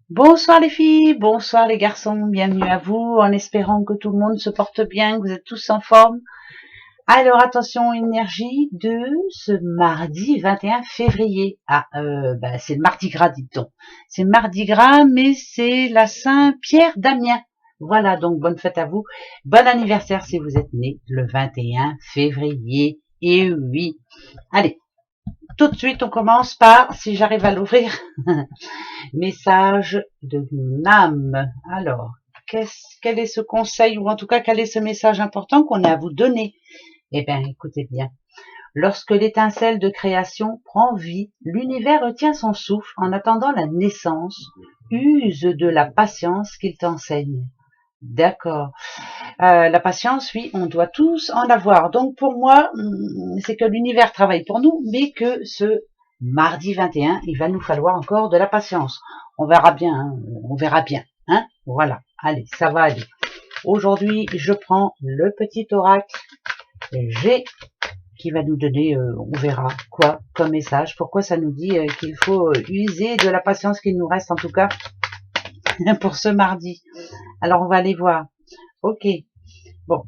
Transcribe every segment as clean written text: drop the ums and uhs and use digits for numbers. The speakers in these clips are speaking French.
Bonsoir les filles, bonsoir les garçons, bienvenue à vous, en espérant que tout le monde se porte bien, que vous êtes tous en forme. Alors attention, énergie de ce mardi 21 février. C'est le mardi gras, dites-on. C'est mardi gras, mais c'est la Saint-Pierre d'Amiens. Voilà, donc bonne fête à vous. Bon anniversaire si vous êtes né le 21 février. Et oui. Allez, tout de suite, on commence par, si j'arrive à l'ouvrir, message de Nam. Alors, quel est ce conseil, ou en tout cas, quel est ce message important qu'on a à vous donner? Eh bien, écoutez bien. Lorsque l'étincelle de création prend vie, l'univers retient son souffle en attendant la naissance. Use de la patience qu'il t'enseigne. D'accord. La patience, oui, on doit tous en avoir. Donc pour moi, c'est que l'univers travaille pour nous, mais que ce mardi 21, il va nous falloir encore de la patience. On verra bien, hein, on verra bien. Hein, voilà, allez, ça va aller. Aujourd'hui, je prends le petit oracle G qui va nous donner, on verra quoi comme message. Pourquoi ça nous dit qu'il faut user de la patience qu'il nous reste en tout cas pour ce mardi. Alors on va aller voir. Ok, bon.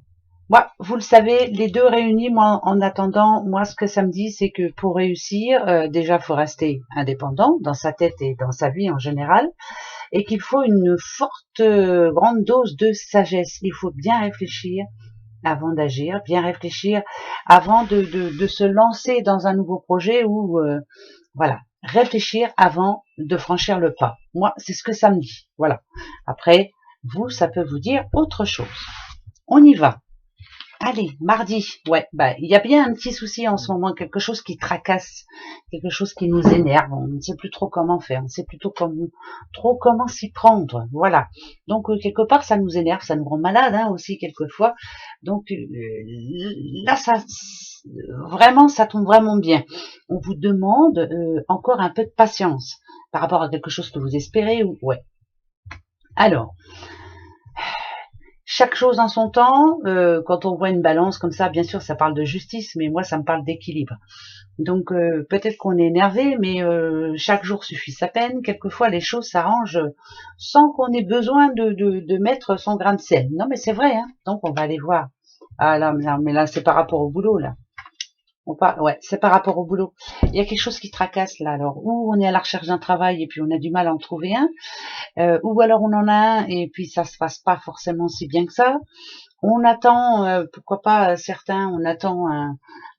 Moi, vous le savez, les deux réunis, moi, en attendant, moi, ce que ça me dit, c'est que pour réussir, déjà, il faut rester indépendant dans sa tête et dans sa vie en général, et qu'il faut une forte, grande dose de sagesse. Il faut bien réfléchir avant d'agir, bien réfléchir avant de se lancer dans un nouveau projet ou, voilà, réfléchir avant de franchir le pas. Moi, c'est ce que ça me dit. Voilà. Après, vous, ça peut vous dire autre chose. On y va. Allez, mardi. Ouais, il y a bien un petit souci en ce moment, quelque chose qui tracasse, quelque chose qui nous énerve. On ne sait plus trop comment faire, on ne sait plus trop comment s'y prendre. Voilà. Donc quelque part, ça nous énerve, ça nous rend malade hein, aussi quelquefois. Donc là, vraiment, ça tombe vraiment bien. On vous demande encore un peu de patience par rapport à quelque chose que vous espérez ou ouais. Alors. Chaque chose en son temps, quand on voit une balance comme ça, bien sûr, ça parle de justice, mais moi, ça me parle d'équilibre. Donc, peut-être qu'on est énervé, mais chaque jour suffit sa peine. Quelquefois, les choses s'arrangent sans qu'on ait besoin de mettre son grain de sel. Non, mais c'est vrai, hein. Donc, on va aller voir. Ah là, mais là, c'est par rapport au boulot, là. Ouais, c'est par rapport au boulot. Il y a quelque chose qui tracasse, là. Alors, ou on est à la recherche d'un travail et puis on a du mal à en trouver un, ou alors on en a un et puis ça se passe pas forcément si bien que ça. On attend, pourquoi pas certains, on attend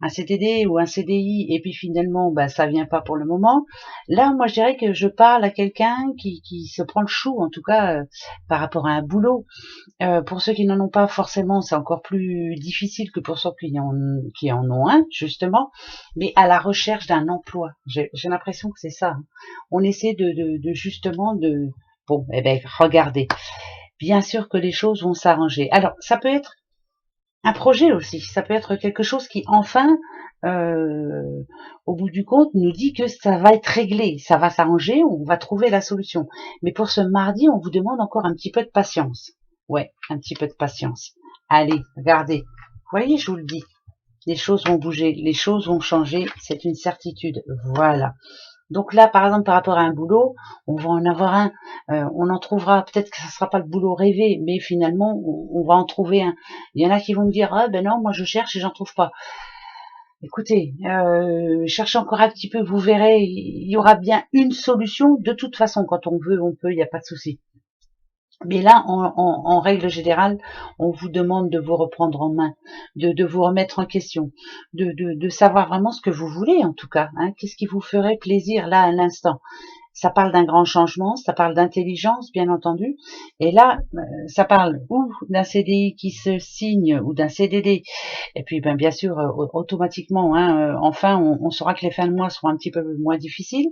un CDD ou un CDI et puis finalement, ça vient pas pour le moment. Là, moi, je dirais que je parle à quelqu'un qui se prend le chou, en tout cas par rapport à un boulot. Pour ceux qui n'en ont pas forcément, c'est encore plus difficile que pour ceux qui en ont un, justement, mais à la recherche d'un emploi. J'ai l'impression que c'est ça. Hein. On essaie de justement de... Bon, eh ben, regardez. Bien sûr que les choses vont s'arranger. Alors, ça peut être un projet aussi. Ça peut être quelque chose qui, enfin, au bout du compte, nous dit que ça va être réglé, ça va s'arranger, on va trouver la solution. Mais pour ce mardi, on vous demande encore un petit peu de patience. Ouais, un petit peu de patience. Allez, regardez. Vous voyez, je vous le dis. Les choses vont bouger, les choses vont changer, c'est une certitude. Voilà. Donc là, par exemple, par rapport à un boulot, on va en avoir un, on en trouvera, peut-être que ça sera pas le boulot rêvé, mais finalement, on va en trouver un. Il y en a qui vont me dire, ah ben non, moi je cherche et j'en trouve pas. Écoutez, cherchez encore un petit peu, vous verrez, il y aura bien une solution. De toute façon, quand on veut, on peut, il n'y a pas de souci. Mais là, en règle générale, on vous demande de vous reprendre en main, de vous remettre en question, de savoir vraiment ce que vous voulez, en tout cas. Hein, qu'est-ce qui vous ferait plaisir là à l'instant? Ça parle d'un grand changement, ça parle d'intelligence, bien entendu. Et là, ça parle ou d'un CDI qui se signe ou d'un CDD. Et puis, bien sûr, automatiquement, hein, enfin, on saura que les fins de mois seront un petit peu moins difficiles.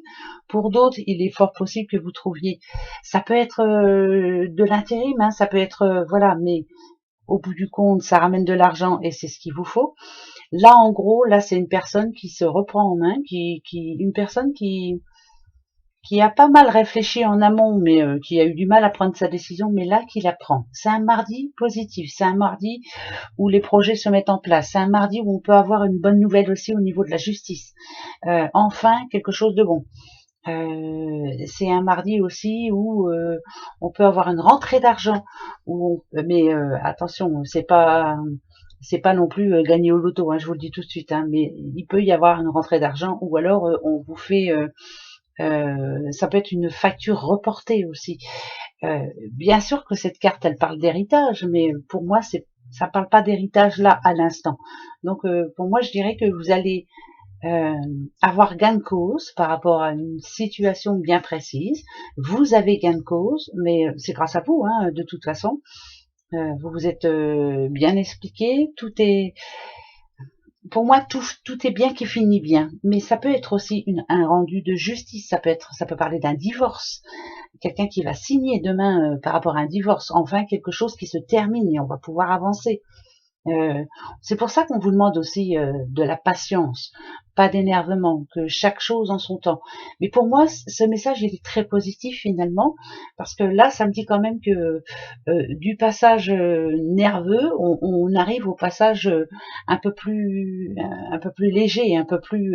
Pour d'autres, il est fort possible que vous trouviez. Ça peut être de l'intérim, hein, ça peut être voilà, mais au bout du compte, ça ramène de l'argent et c'est ce qu'il vous faut. Là, en gros, là, c'est une personne qui se reprend en main, une personne qui a pas mal réfléchi en amont, mais qui a eu du mal à prendre sa décision, mais là qui la prend. C'est un mardi positif, c'est un mardi où les projets se mettent en place, c'est un mardi où on peut avoir une bonne nouvelle aussi au niveau de la justice. Enfin, quelque chose de bon. C'est un mardi aussi où on peut avoir une rentrée d'argent. Mais attention, c'est pas non plus gagner au loto, hein, je vous le dis tout de suite. Hein, mais il peut y avoir une rentrée d'argent ou alors on vous fait, ça peut être une facture reportée aussi. Bien sûr que cette carte, elle parle d'héritage, mais pour moi, ça parle pas d'héritage là à l'instant. Donc pour moi, je dirais que vous allez euh, avoir gain de cause par rapport à une situation bien précise. Vous avez gain de cause, mais c'est grâce à vous, hein, de toute façon. Vous vous êtes bien expliqué, pour moi, tout est bien qui finit bien. Mais ça peut être aussi un rendu de justice. Ça peut parler d'un divorce. Quelqu'un qui va signer demain par rapport à un divorce. Enfin, quelque chose qui se termine et on va pouvoir avancer. C'est pour ça qu'on vous demande aussi de la patience, pas d'énervement, que chaque chose en son temps. Mais pour moi, ce message il est très positif finalement, parce que là, ça me dit quand même que du passage nerveux, on arrive au passage un peu plus léger, un peu plus,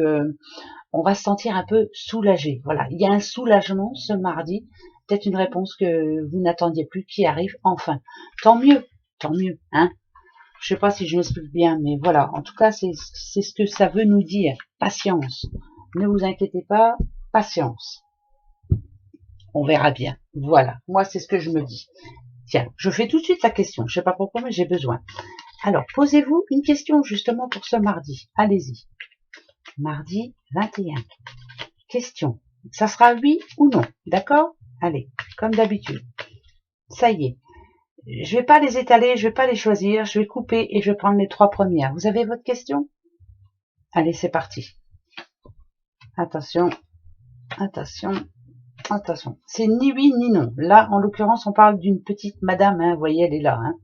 on va se sentir un peu soulagé. Voilà, il y a un soulagement ce mardi, peut-être une réponse que vous n'attendiez plus qui arrive enfin. Tant mieux, hein. Je sais pas si je m'explique bien, mais voilà. En tout cas, c'est ce que ça veut nous dire. Patience. Ne vous inquiétez pas. Patience. On verra bien. Voilà. Moi, c'est ce que je me dis. Tiens, je fais tout de suite la question. Je sais pas pourquoi, mais j'ai besoin. Alors, posez-vous une question justement pour ce mardi. Allez-y. Mardi 21. Question. Ça sera oui ou non. D'accord? Allez, comme d'habitude. Ça y est. Je vais pas les étaler, je vais pas les choisir, je vais couper et je vais prendre les 3 premières. Vous avez votre question? Allez, c'est parti. Attention, attention, attention. C'est ni oui ni non. Là, en l'occurrence, on parle d'une petite madame, hein, vous voyez, elle est là, hein.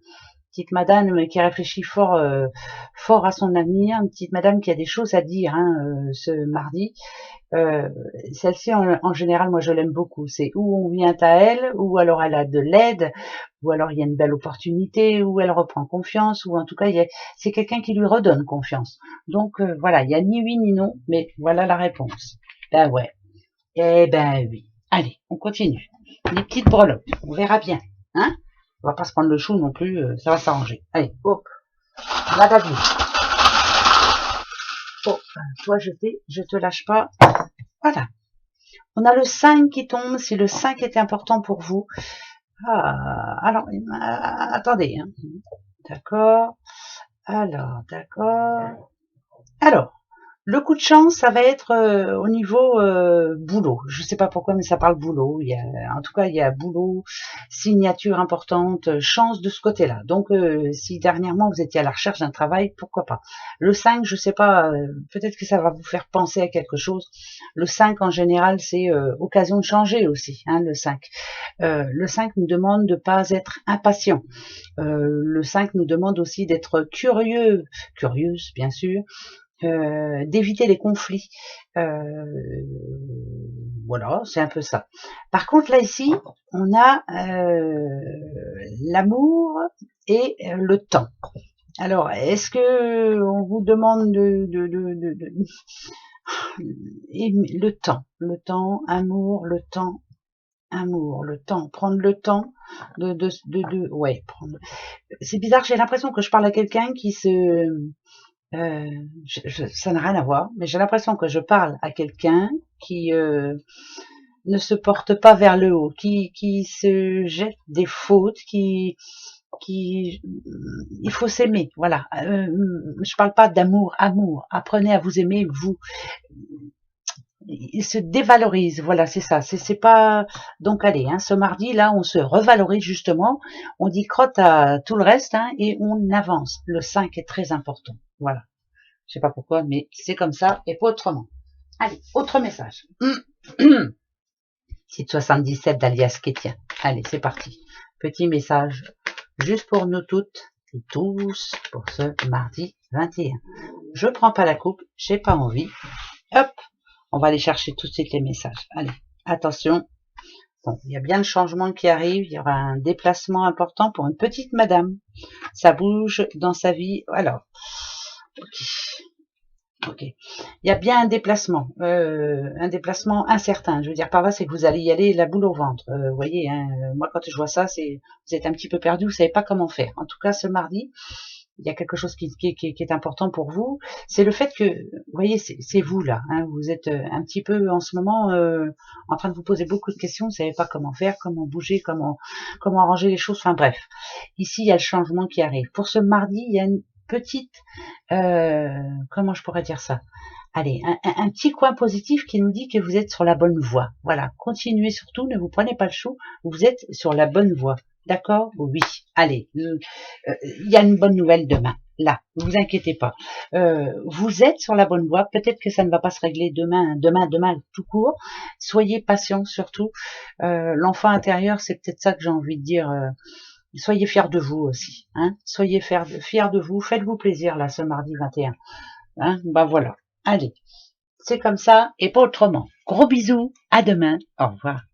Petite madame qui réfléchit fort à son avenir, une petite madame qui a des choses à dire, hein, ce mardi. Celle-ci, en général, moi, je l'aime beaucoup. C'est où on vient à elle, ou alors elle a de l'aide, ou alors il y a une belle opportunité, ou elle reprend confiance, ou en tout cas, c'est quelqu'un qui lui redonne confiance. Donc, voilà, il y a ni oui ni non, mais voilà la réponse. Ben ouais. Eh ben oui. Allez, on continue. Les petites breloques, on verra bien. Hein? On va pas se prendre le chou non plus, ça va s'arranger. Allez, hop. Madame. Oh, toi, je te lâche pas. Voilà. On a le 5 qui tombe, si le 5 était important pour vous. Ah, alors, attendez. Hein. D'accord. D'accord. Alors, le coup de chance, ça va être au niveau boulot. Je sais pas pourquoi, mais ça parle boulot. En tout cas, il y a boulot, signature importante, chance de ce côté-là. Donc, si dernièrement vous étiez à la recherche d'un travail, pourquoi pas. Le 5, je sais pas, peut-être que ça va vous faire penser à quelque chose. Le 5, en général, c'est occasion de changer aussi, hein, le 5. Le 5 nous demande de pas être impatient. Le 5 nous demande aussi d'être curieuse, bien sûr, d'éviter les conflits. Voilà, c'est un peu ça. Par contre, là, ici, on a l'amour et le temps. Alors, est-ce que on vous demande le temps, amour, le temps, prendre le temps ouais, prendre. C'est bizarre, j'ai l'impression que je parle à quelqu'un qui ça n'a rien à voir, mais j'ai l'impression que je parle à quelqu'un qui ne se porte pas vers le haut, qui se jette des fautes, il faut s'aimer, voilà. Je parle pas d'amour, apprenez à vous aimer vous. Il se dévalorise, voilà, c'est ça. C'est pas donc allez, hein, ce mardi là, on se revalorise justement, on dit crotte à tout le reste, hein, et on avance. Le 5 est très important, voilà. Je sais pas pourquoi, mais c'est comme ça et pas autrement. Allez, autre message. Site 77 d'Alias Kétien. Allez, c'est parti. Petit message juste pour nous toutes et tous pour ce mardi 21. Je prends pas la coupe, j'ai pas envie. Hop, on va aller chercher tout de suite les messages. Allez, attention. Bon, il y a bien le changement qui arrive. Il y aura un déplacement important pour une petite madame. Ça bouge dans sa vie. Alors, ok. Ok. Il y a bien un déplacement incertain. Je veux dire par là, c'est que vous allez y aller la boule au ventre. Vous voyez, hein, moi quand je vois ça, c'est vous êtes un petit peu perdu, vous savez pas comment faire. En tout cas, ce mardi, il y a quelque chose qui est important pour vous. C'est le fait que, vous voyez, c'est vous là. Hein, vous êtes un petit peu en ce moment en train de vous poser beaucoup de questions. Vous savez pas comment faire, comment bouger, comment arranger les choses. Enfin bref, ici il y a le changement qui arrive. Pour ce mardi, il y a une petite comment je pourrais dire ça? Allez, un petit coin positif qui nous dit que vous êtes sur la bonne voie. Voilà, continuez surtout, ne vous prenez pas le chou, vous êtes sur la bonne voie. D'accord? Oui. Allez, il y a une bonne nouvelle demain. Là, ne vous inquiétez pas. Vous êtes sur la bonne voie. Peut-être que ça ne va pas se régler demain, tout court. Soyez patient surtout. L'enfant intérieur, c'est peut-être ça que j'ai envie de dire. Soyez fiers de vous aussi. Hein, soyez fiers de vous. Faites-vous plaisir là ce mardi 21. Hein, ben voilà. Allez, c'est comme ça et pas autrement. Gros bisous. À demain. Au revoir.